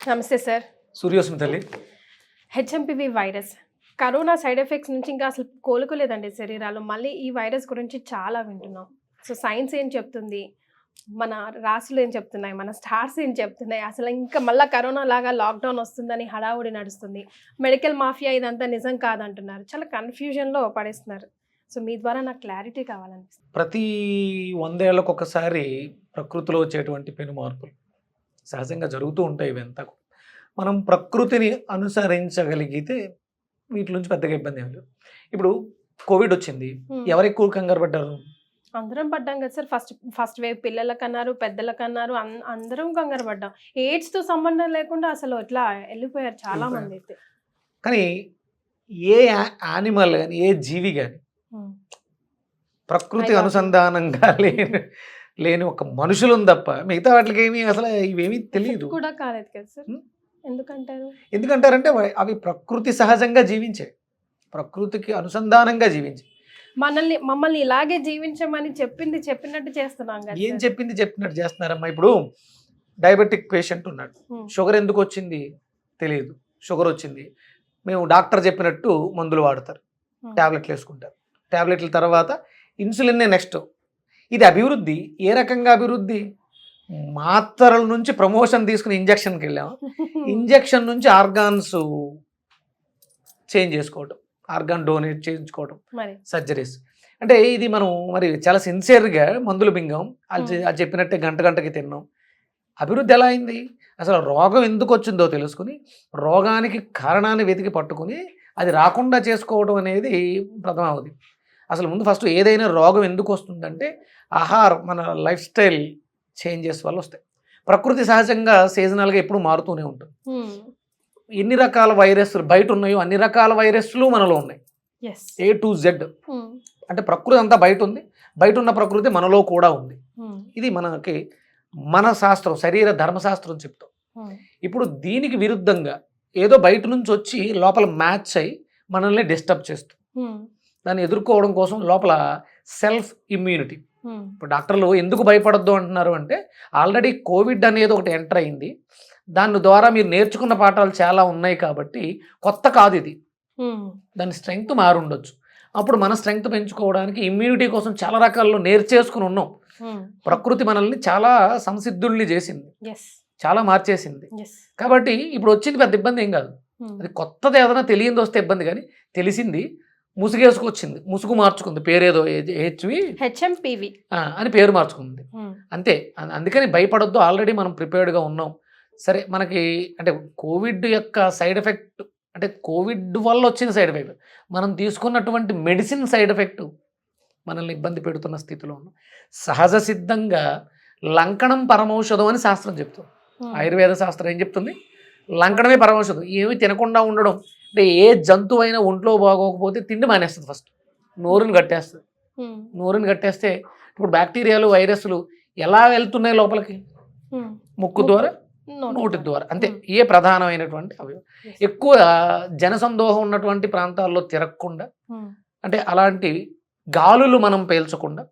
నమస్తే సార్. సూర్యోస్మి తల్లి. HMPV virus corona side effects నుంచి ఇంకా అసలు కోలుకోలేదండి శరీరాలు. మళ్ళీ ఈ వైరస్ గురించి చాలా వింటున్నాం. సో సైన్స్ ఏం చెప్తుంది, మన రాసులు ఏం చెప్తున్నాయి, మన స్టార్స్ ఏం చెప్తున్నాయి, అసలు ఇంకా మళ్ళీ కరోనా లాగా లాక్డౌన్ వస్తుందని హడావుడి నడుస్తుంది. మెడికల్ మాఫియా ఇదంతా నిజం కాదంటున్నారు. చాలా కన్ఫ్యూజన్లో పడేస్తున్నారు. సో మీ ద్వారా నాకు క్లారిటీ కావాలనిపిస్తుంది. ప్రతి 100 ఏళ్లకు ఒకసారి ప్రకృతిలో వచ్చేటువంటి పెను మార్పులు సహజంగా జరుగుతూ ఉంటాయి. ఇవంతా మనం ప్రకృతిని అనుసరించగలిగితే వీటి నుంచి పెద్దగా ఇబ్బంది ఏమి లేదు. ఇప్పుడు కోవిడ్ వచ్చింది, ఎవరు ఎక్కువ కంగారు పడ్డారు? అందరం పడ్డాం కదా సార్. ఫస్ట్ వేవ్ పిల్లలకన్నారు, పెద్దలకన్నారు, అందరం కంగారు పడ్డాం. ఎయిడ్స్ తో సంబంధం లేకుండా అసలు ఇట్లా వెళ్ళిపోయారు చాలా మంది అయితే. కానీ ఏ యానిమల్ కానీ ఏ జీవి కానీ ప్రకృతి అనుసంధానంగా లేని ఒక మనుషులను తప్ప మిగతా వాటికి ఏమి అసలు ఇవేమీ తెలియదు కూడా కాలేదు కదా సార్. ఎందుకంటారంటే అవి ప్రకృతి సహజంగా జీవించే, ప్రకృతికి అనుసంధానంగా జీవించే. మమ్మల్ని ఇలాగే జీవించమని చెప్పినట్టు చేస్తున్నాం కదా. ఏం చెప్పినట్టు చేస్తున్నారమ్మా? ఇప్పుడు డయాబెటిక్ పేషెంట్ ఉన్నాడు, షుగర్ ఎందుకు వచ్చింది తెలియదు. షుగర్ వచ్చింది, మేము డాక్టర్ చెప్పినట్టు మందులు వాడతారు, ట్యాబ్లెట్లు వేసుకుంటారు. ట్యాబ్లెట్ల తర్వాత ఇన్సులిన్నే నెక్స్ట్. ఇది అభివృద్ధి. ఏ రకంగా అభివృద్ధి? మాత్రల నుంచి ప్రమోషన్ తీసుకుని ఇంజక్షన్కి వెళ్ళాము. ఇంజక్షన్ నుంచి ఆర్గాన్స్ చేంజ్ చేసుకోవటం, ఆర్గాన్ డొనేట్ చేయించుకోవటం, సర్జరీస్. అంటే ఇది మనం మరి చాలా సిన్సియర్గా మందులు మింగాం, అది చెప్పినట్టే గంటకి తిన్నాం. అభివృద్ధి ఎలా అయింది? అసలు రోగం ఎందుకు వచ్చిందో తెలుసుకుని రోగానికి కారణాన్ని వెతికి పట్టుకుని అది రాకుండా చేసుకోవడం అనేది ప్రథమావధి. అసలు ముందు ఫస్ట్ ఏదైనా రోగం ఎందుకు వస్తుందంటే ఆహారం, మన లైఫ్ స్టైల్ చేంజెస్ వల్ల వస్తాయి. ప్రకృతి సహజంగా సీజనల్గా ఎప్పుడు మారుతూనే ఉంటుంది. ఎన్ని రకాల వైరస్లు బయట ఉన్నాయో అన్ని రకాల వైరస్లు మనలో ఉన్నాయి, A to Z. అంటే ప్రకృతి అంతా బయట ఉంది, బయట ఉన్న ప్రకృతి మనలో కూడా ఉంది. ఇది మనకి మన శాస్త్రం, శరీర ధర్మశాస్త్రం చెప్తాం. ఇప్పుడు దీనికి విరుద్ధంగా ఏదో బయట నుంచి వచ్చి లోపల మ్యాచ్ అయ్యి మనల్ని డిస్టర్బ్ చేస్తుంది. దాన్ని ఎదుర్కోవడం కోసం లోపల సెల్ఫ్ ఇమ్యూనిటీ. ఇప్పుడు డాక్టర్లు ఎందుకు భయపడొద్దు అంటున్నారు అంటే ఆల్రెడీ కోవిడ్ అనేది ఒకటి ఎంటర్ అయింది, దాని ద్వారా మీరు నేర్చుకున్న పాఠాలు చాలా ఉన్నాయి కాబట్టి కొత్త కాదు ఇది, దాని స్ట్రెంగ్త్ మారుండొచ్చు. అప్పుడు మన స్ట్రెంగ్త్ పెంచుకోవడానికి ఇమ్యూనిటీ కోసం చాలా రకాల్లో నేర్చేసుకుని ఉన్నాం. ప్రకృతి మనల్ని చాలా సంసిద్ధుల్ని చేసింది, చాలా మార్చేసింది. కాబట్టి ఇప్పుడు వచ్చింది పెద్ద ఇబ్బంది ఏం కాదు. అది కొత్తది ఏదైనా తెలియంది వస్తే ఇబ్బంది, కానీ తెలిసింది ముసుగేసుకొచ్చింది, ముసుగు మార్చుకుంది, పేరేదో హెచ్ఎంపివి అని పేరు మార్చుకుంది అంతే. అందుకని భయపడొద్దు, ఆల్రెడీ మనం ప్రిపేర్డ్గా ఉన్నాం. సరే, మనకి అంటే కోవిడ్ యొక్క సైడ్ ఎఫెక్ట్, అంటే కోవిడ్ వల్ల వచ్చిన సైడ్ ఎఫెక్ట్, మనం తీసుకున్నటువంటి మెడిసిన్ సైడ్ ఎఫెక్ట్ మనల్ని ఇబ్బంది పెడుతున్న స్థితిలో ఉన్నాం. సహజ సిద్ధంగా లంకణం పరమౌషధం అని శాస్త్రం చెప్తుంది. ఆయుర్వేద శాస్త్రం ఏం చెప్తుంది? లంకణమే పరమౌషధం. ఏమి తినకుండా ఉండడం అంటే ఏ జంతువు అయినా ఒంట్లో బాగోకపోతే తిండి మానేస్తుంది, ఫస్ట్ నోరుని కట్టేస్తుంది. నోరుని కట్టేస్తే ఇప్పుడు బ్యాక్టీరియాలు, వైరస్లు ఎలా వెళ్తున్నాయి లోపలికి? ముక్కు ద్వారా, నోటి ద్వారా. అంతే. ఏ ప్రధానమైనటువంటి అవి ఎక్కువ జనసందోహం ఉన్నటువంటి ప్రాంతాల్లో తిరగకుండా, అంటే అలాంటి గాలులు మనం పీల్చకుండా,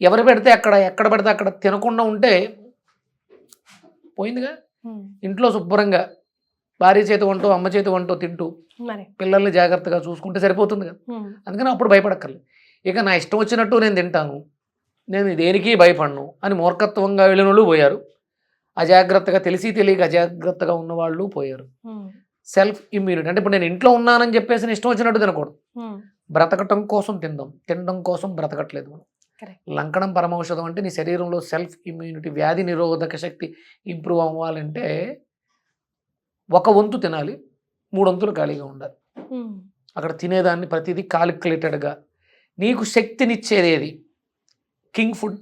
ఎవరు పెడితే అక్కడ, ఎక్కడ పెడితే అక్కడ తినకుండా ఉంటే పోయిందిగా. ఇంట్లో శుభ్రంగా భార్య చేతి వంటో, అమ్మ చేతి వంటో తింటూ పిల్లల్ని జాగ్రత్తగా చూసుకుంటే సరిపోతుంది కదా. అందుకని అప్పుడు భయపడక్కర్లేదు. ఇక నా ఇష్టం వచ్చినట్టు నేను తింటాను, నేను దేనికి భయపడను అని మూర్ఖత్వంగా వెళ్ళిన వాళ్ళు పోయారు. అజాగ్రత్తగా, తెలిసి తెలియక అజాగ్రత్తగా ఉన్నవాళ్ళు పోయారు. సెల్ఫ్ ఇమ్యూనిటీ అంటే ఇప్పుడు నేను ఇంట్లో ఉన్నానని చెప్పేసి నేను ఇష్టం వచ్చినట్టు తినకూడదు. బ్రతకటం కోసం తినడం కోసం బ్రతకట్లేదు మనం. లంకణం పరమౌషధం అంటే నీ శరీరంలో సెల్ఫ్ ఇమ్యూనిటీ, వ్యాధి నిరోధక శక్తి ఇంప్రూవ్ అవ్వాలంటే 1 వంతు తినాలి, 3 వంతులు ఖాళీగా ఉండాలి. అక్కడ తినేదాన్ని ప్రతిదీ కాలిక్యులేటెడ్గా. నీకు శక్తినిచ్చేది ఏది? కింగ్ ఫుడ్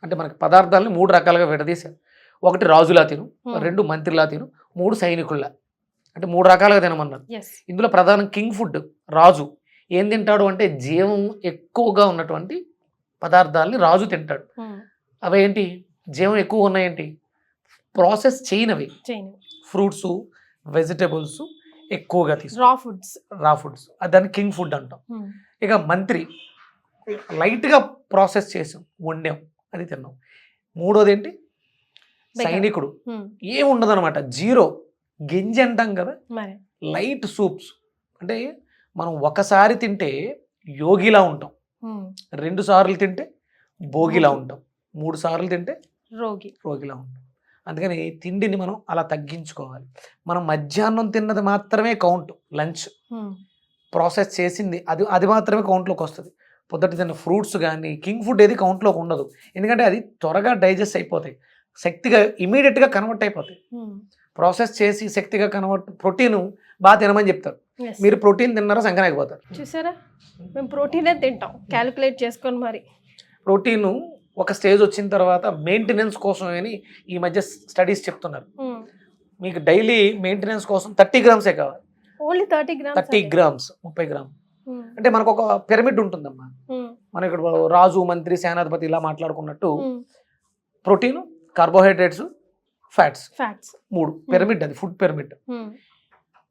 అంటే మనకి పదార్థాలని 3 రకాలుగా విడదీశారు. 1 రాజులా తిను, 2 మంత్రిలా తిను, 3 సైనికుల్లా. అంటే 3 రకాలుగా తినమన్నారు. ఇందులో ప్రధానం కింగ్ ఫుడ్. రాజు ఏం తింటాడు అంటే జీవం ఎక్కువగా ఉన్నటువంటి పదార్థాలని రాజు తింటాడు. అవేంటి? జీవం ఎక్కువ ఉన్నాయేంటి? ప్రాసెస్ చేయనవి, ఫ్రూట్స్, వెజిటబుల్స్ ఎక్కువగా తీసుకు, రా ఫుడ్స్, దాన్ని కింగ్ ఫుడ్ అంటాం. ఇక మంత్రి లైట్గా ప్రాసెస్ చేసాం, వండాం, అది తిన్నాం. 3వది ఏంటి? సైనికుడు ఏముండదు అనమాట, జీరో గింజ అంటాం కదా, మరి లైట్ సూప్స్. అంటే మనం ఒకసారి తింటే యోగిలా ఉంటాం, 2 సార్లు తింటే భోగిలా ఉంటాం, 3 సార్లు తింటే రోగిలా ఉంటాం. అందుకని తిండిని మనం అలా తగ్గించుకోవాలి. మనం మధ్యాహ్నం తిన్నది మాత్రమే కౌంట్, లంచ్ ప్రాసెస్ చేసింది అది మాత్రమే కౌంట్లోకి వస్తుంది. పొద్దుట తిన్న ఫ్రూట్స్ కానీ కింగ్ ఫుడ్ ఏది కౌంట్లోకి ఉండదు, ఎందుకంటే అది త్వరగా డైజెస్ట్ అయిపోతాయి, శక్తిగా ఇమీడియట్గా కన్వర్ట్ అయిపోతాయి. ప్రాసెస్ చేసి శక్తిగా కన్వర్ట్, ప్రోటీన్ బాగా తినమని చెప్తారు, మీరు ప్రోటీన్ తిన్నారా సంకనాకపోతారు. చూసారా, మేము ప్రోటీనే తింటాం క్యాలిక్యులేట్ చేసుకొని. మరి ప్రోటీన్ ఒక స్టేజ్ వచ్చిన తర్వాత మెయింటెనెన్స్ కోసం అని ఈ మధ్య స్టడీస్ చెప్తున్నారు. మీకు డైలీ మెయింటెనెన్స్ కోసం 30 గ్రామ్సే కావాలి, ఓన్లీ 30 గ్రామ్స్ 30 గ్రామ్స్. అంటే మనకు ఒక పిరమిడ్ ఉంటుందమ్మా, మనం ఇక్కడ రాజు మంత్రి సేనాధిపతి ఇలా మాట్లాడుకున్నట్టు ప్రోటీన్, కార్బోహైడ్రేట్స్, ఫ్యాట్స్ 3 పిరమిడ్, అది ఫుడ్ పిరమిడ్.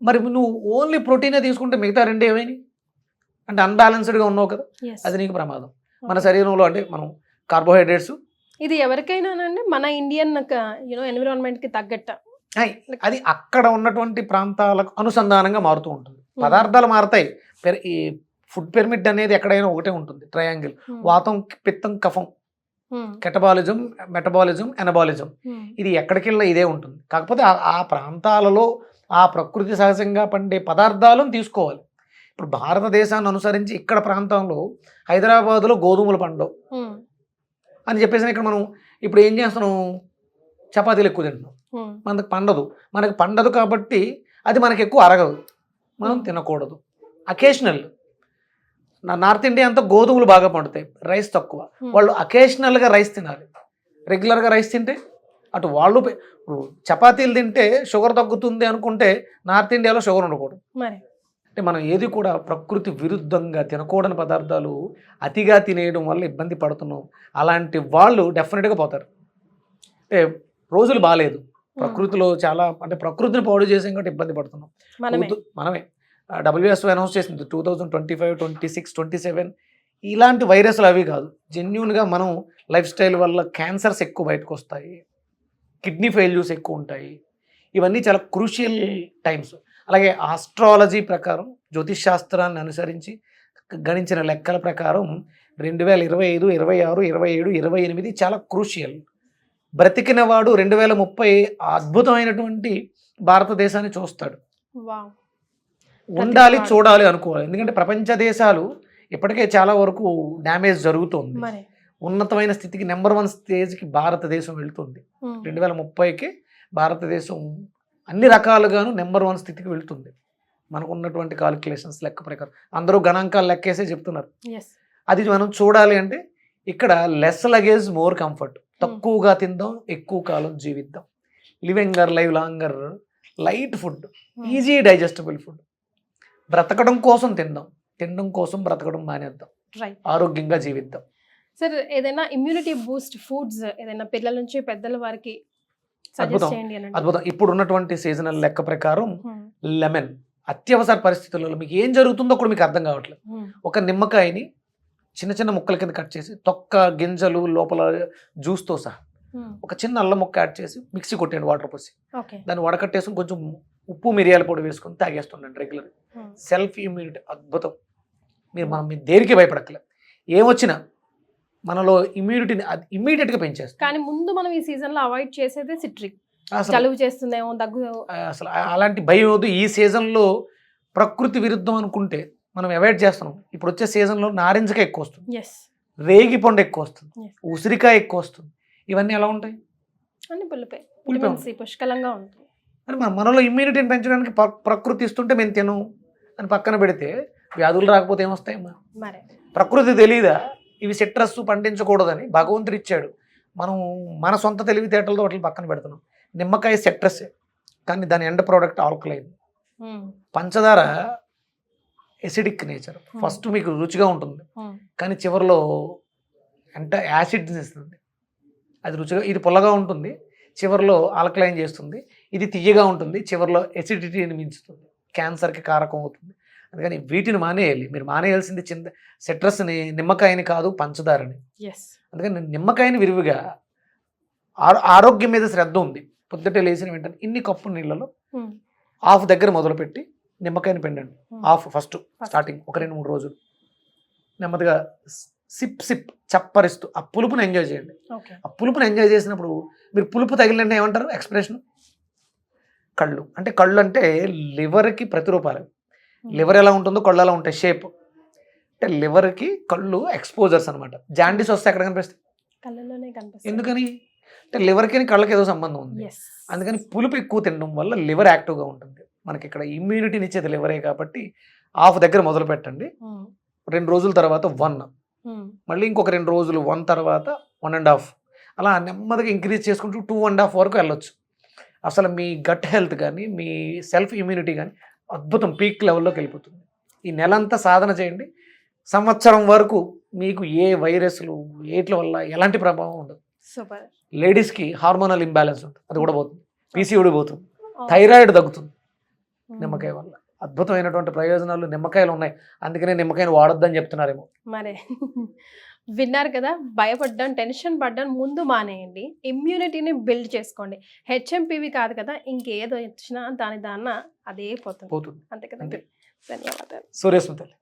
మరి నువ్వు ఓన్లీ ప్రోటీనే తీసుకుంటే మిగతా 2 ఏమైనా అంటే అన్బ్యాలెన్స్డ్గా ఉన్నావు కదా, అది నీకు ప్రమాదం. మన శరీరంలో అంటే మనం కార్బోహైడ్రేట్స్, ఇది ఎవరికైనానండి మన ఇండియన్ ఎన్విరాన్మెంట్కి తగ్గట్ట, అది అక్కడ ఉన్నటువంటి ప్రాంతాలకు అనుసంధానంగా మారుతూ ఉంటుంది. పదార్థాలు మారుతాయి. ఈ ఫుడ్ పిరమిడ్ అనేది ఎక్కడైనా ఒకటే ఉంటుంది, ట్రయాంగిల్. వాతం, పిత్తం, కఫం, కెటబాలిజం, మెటబాలిజం, ఎనబాలిజం, ఇది ఎక్కడికెళ్ళినా ఇదే ఉంటుంది. కాకపోతే ఆ ప్రాంతాలలో ఆ ప్రకృతి సహజంగా పండే పదార్థాలను తీసుకోవాలి. ఇప్పుడు భారతదేశాన్ని అనుసరించి ఇక్కడ ప్రాంతంలో హైదరాబాదులో గోధుమలు పండవు అని చెప్పేసి ఇక్కడ మనం ఇప్పుడు ఏం చేస్తున్నాం, చపాతీలు ఎక్కువ తింటున్నాం. మనకు పండదు కాబట్టి అది మనకు ఎక్కువ అరగదు, మనం తినకూడదు. అకేషనల్ నార్త్ ఇండియా అంతా గోధుమలు బాగా పండుతాయి, రైస్ తక్కువ. వాళ్ళు అకేషనల్గా రైస్ తినాలి, రెగ్యులర్గా రైస్ తింటే అటు వాళ్ళు చపాతీలు తింటే షుగర్ తగ్గుతుంది అనుకుంటే నార్త్ ఇండియాలో షుగర్ ఉండకూడదు. అంటే మనం ఏది కూడా ప్రకృతి విరుద్ధంగా తినకూడని పదార్థాలు అతిగా తినేయడం వల్ల ఇబ్బంది పడుతున్నాం. అలాంటి వాళ్ళు డెఫినెట్గా పోతారు. అంటే రోజులు బాగాలేదు, ప్రకృతిలో చాలా అంటే ప్రకృతిని పాడు చేసాం కాబట్టి ఇబ్బంది పడుతున్నాం మనమే. WHO అనౌన్స్ చేసింది 2025, 26, 27 ఇలాంటి వైరస్లు అవి కాదు, జెన్యున్గా మనం లైఫ్ స్టైల్ వల్ల క్యాన్సర్స్ ఎక్కువ బయటకు వస్తాయి, కిడ్నీ ఫెయిల్యూర్స్ ఎక్కువ ఉంటాయి. ఇవన్నీ చాలా క్రూషియల్ టైమ్స్. అలాగే ఆస్ట్రాలజీ ప్రకారం, జ్యోతిష్ శాస్త్రాన్ని అనుసరించి గణించిన లెక్కల ప్రకారం 2025, 26, 27, 28 చాలా క్రూషియల్. బ్రతికిన వాడు 2030 అద్భుతమైనటువంటి భారతదేశాన్ని చూస్తాడు. ఉండాలి, చూడాలి, అనుకోవాలి. ఎందుకంటే ప్రపంచ దేశాలు ఇప్పటికే చాలా వరకు డ్యామేజ్ జరుగుతుంది. ఉన్నతమైన స్థితికి నెంబర్ 1 స్టేజ్కి భారతదేశం వెళ్తుంది. 2030కి భారతదేశం అన్ని రకాలుగాను నెంబర్ 1 స్థితికి వెళ్తుంది. మనకు ఉన్నటువంటి కాలిక్యులేషన్స్ లెక్క ప్రకారం అందరూ గణాంకాలు లెక్కేసే చెప్తున్నారు. అది మనం చూడాలి అంటే ఇక్కడ లెస్ లగేజ్ మోర్ కంఫర్ట్, తక్కువగా తిందాం, ఎక్కువ కాలం జీవిద్దాం. లివింగర్ live longer, light food, easy digestible food. బ్రతకడం కోసం తిందాం, తినడం కోసం బ్రతకడం మానేద్దాం, ఆరోగ్యంగా జీవిద్దాం. సార్, ఏదైనా ఇమ్యూనిటీ బూస్ట్ ఫుడ్స్ ఏదైనా పిల్లల నుంచి పెద్దల వారికి సజెస్ట్ చేయండి అని. అద్భుతం. ఇప్పుడు ఉన్నటువంటి సీజనల్ లెక్క ప్రకారం లెమన్, అత్యవసర పరిస్థితులలో మీకు ఏం జరుగుతుందో కూడా మీకు అర్థం కావట్లేదు. ఒక నిమ్మకాయని చిన్న చిన్న ముక్కల కింద కట్ చేసి తొక్క, గింజలు, లోపల జ్యూస్తో సహా ఒక చిన్న అల్లం ముక్క యాడ్ చేసి మిక్సీ కొట్టండి, వాటర్ పోసి దాన్ని వడకట్టేసుకుని కొంచెం ఉప్పు, మిరియాల పొడి వేసుకొని తాగేస్తుండండి రెగ్యులర్. సెల్ఫ్ ఇమ్యూనిటీ అద్భుతం. మనం దేనికి భయపడక్కలేదు, ఏమొచ్చినా మనలో ఇమ్యూనిటీని ఇమ్మీడియట్గా పెంచేస్తుంది. కానీ ముందు మనం ఈ సీజన్లో అవాయిడ్ చేసేది సిట్రిక్, జలుబు చేస్తుందేమో, దగ్గు. అసలు అలాంటి భయం వద్దు. ఈ సీజన్లో ప్రకృతి విరుద్ధం అనుకుంటే మనం అవాయిడ్ చేస్తున్నాం. ఇప్పుడు వచ్చే సీజన్లో నారింజకాయ ఎక్కువ వస్తుంది, రేగి పండు ఎక్కువ వస్తుంది, ఉసిరికాయ ఎక్కువ వస్తుంది. ఇవన్నీ ఎలా ఉంటాయి? పుష్కలంగా ఉంటాయి. అని మనలో ఇమ్యూనిటీని పెంచడానికి ప్రకృతి ఇస్తుంటే మేము తినం అని పక్కన పెడితే వ్యాధులు రాకపోతే ఏమొస్తాయమ్మా? ప్రకృతి తెలీదా ఇవి సిట్రస్ పండించకూడదని? భగవంతుడు ఇచ్చాడు, మనం మన సొంత తెలివితేటలతో వాటిని పక్కన పెడుతున్నాం. నిమ్మకాయ సిట్రస్, కానీ దాని ఎండ్ ప్రోడక్ట్ ఆల్కలైన్. పంచదార ఎసిడిక్ నేచర్, ఫస్ట్ మీకు రుచిగా ఉంటుంది కానీ చివరిలో అంటే యాసిడ్ని ఇస్తుంది. అది రుచిగా, ఇది పుల్లగా ఉంటుంది, చివరిలో ఆల్కలైన్ చేస్తుంది. ఇది తియ్యగా ఉంటుంది, చివరిలో ఎసిడిటీని మించుతుంది, క్యాన్సర్కి కారకం అవుతుంది. అందుకని వీటిని మానేయాలి. మీరు మానేయాల్సింది సిట్రస్ని, నిమ్మకాయని కాదు, పంచదారని. అందుకని నిమ్మకాయని విరివిగా ఆరోగ్యం మీద శ్రద్ధ ఉంది, పొద్దుటే లేచిన వెంటనే ఇన్ని కప్పు నీళ్ళలో హాఫ్ దగ్గర మొదలుపెట్టి నిమ్మకాయని పిండండి. హాఫ్ ఫస్ట్ స్టార్టింగ్ ఒక 2-3 రోజులు నెమ్మదిగా సిప్ చప్పరిస్తూ ఆ పులుపుని ఎంజాయ్ చేయండి. ఆ పులుపుని ఎంజాయ్ చేసినప్పుడు మీరు పులుపు తగిలిన ఏమంటారు ఎక్స్ప్రెషన్? కళ్ళు అంటే లివర్కి ప్రతిరూపాలు. లివర్ ఎలా ఉంటుందో కళ్ళు అలా ఉంటాయి షేప్. అంటే లివర్కి కళ్ళు ఎక్స్పోజర్స్ అనమాట. జాండీస్ వస్తే ఎక్కడ కనిపిస్తాయి? కళ్ళలోనే కనిపిస్తుంది. ఎందుకని అంటే లివర్కి కళ్ళకి ఏదో సంబంధం ఉంది. అందుకని పులుపు ఎక్కువ తినడం వల్ల లివర్ యాక్టివ్గా ఉంటుంది. మనకి ఇక్కడ ఇమ్యూనిటీని ఇచ్చేది లివరే కాబట్టి హాఫ్ దగ్గర మొదలు పెట్టండి. 2 రోజుల తర్వాత 1, మళ్ళీ ఇంకొక 2 రోజులు 1 తర్వాత 1.5, అలా నెమ్మదిగా ఇంక్రీజ్ చేసుకుంటూ 2.5 వరకు వెళ్ళొచ్చు. అసలు మీ గట్ హెల్త్ కానీ మీ సెల్ఫ్ ఇమ్యూనిటీ కానీ అద్భుతం పీక్ లెవెల్లోకి వెళ్ళిపోతుంది. ఈ నెలంతా సాధన చేయండి. సంవత్సరం వరకు మీకు ఏ వైరస్లు ఏట్ల వల్ల ఎలాంటి ప్రభావం ఉండదు. సూపర్. లేడీస్కి హార్మోనల్ ఇంబ్యాలెన్స్ ఉంటుంది, అది కూడా పోతుంది. పీసీఓడి పోతుంది, థైరాయిడ్ తగ్గుతుంది నిమ్మకాయ వల్ల. అద్భుతమైనటువంటి ప్రయోజనాలు నిమ్మకాయలు ఉన్నాయి. అందుకనే నిమ్మకాయలు వాడొద్దని చెప్తున్నారేమో. మరే విన్నారు కదా, భయపడ్డాను, టెన్షన్ పడ్డాను, ముందు మానేయండి, ఇమ్యూనిటీని బిల్డ్ చేసుకోండి. హెచ్ఎంపీవి కాదు కదా, ఇంకేదో వచ్చినా దాని అదే పోతుంది. అంతే కదా. ధన్యవాదాలు. సూర్యస్మితల్లి.